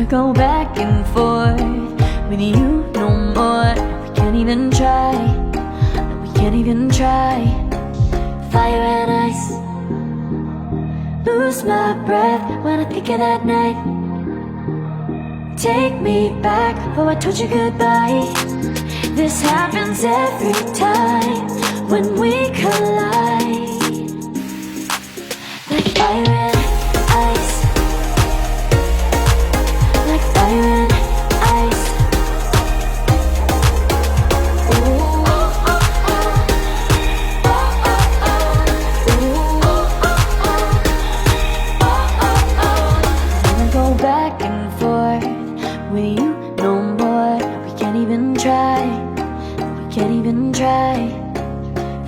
go back and forth with you no more. We can't even try, no, we can't even try. Fire and ice, lose my breath when I think of that night. Take me back, oh I told you goodbye. This happens every time when we collide. Like fire and ice, like fire and ice. Ooh, oh, oh, oh. Oh, oh, oh. Ooh, oh, oh, oh. Oh, oh, oh. I wanna go back and forth with you no more. We can't even try, we can't even try.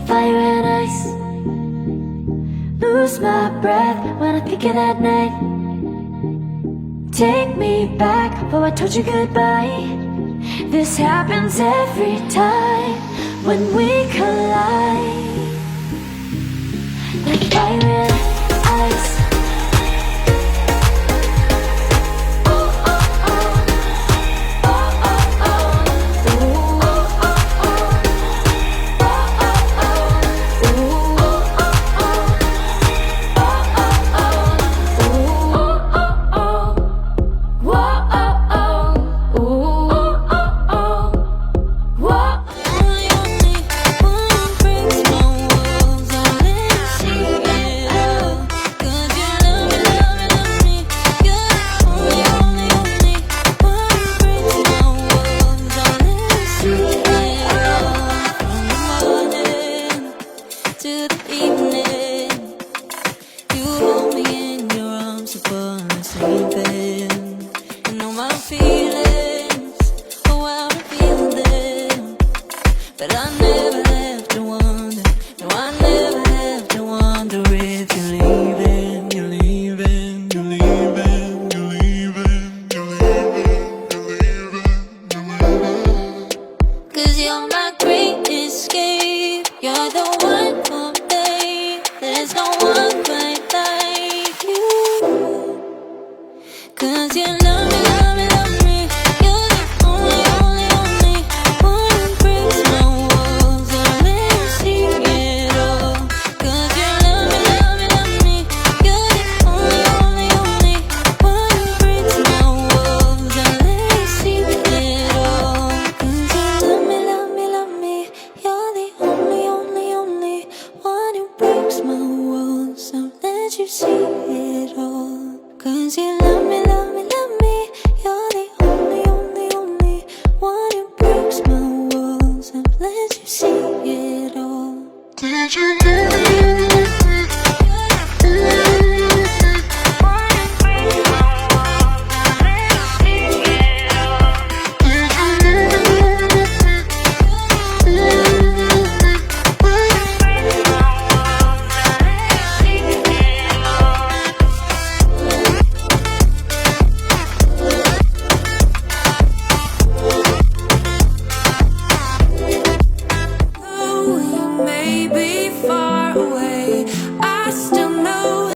Fire and ice, lose my breath when I think of that night. Take me back, oh I told you goodbye. This happens every time when we collide. Like fire and ice. But I never have to wonder, no I never have to wonder if you're leaving, you're leaving, you're leaving, you're leaving, you're leaving, you're leaving, you're leaving. 'Cause you're my great escape, you're the one for me, there's no one quite like you. 'Cause you love me, love me, love me, you're the only, only, only one who breaks my walls and let me see it all. 'Cause you love me, love me, love me, you're the only, only, only one who breaks my walls and let me see it all. 'Cause you love me, love me, love me, you're the only, only, only one who breaks my walls and let you see it all. 'Cause you love me.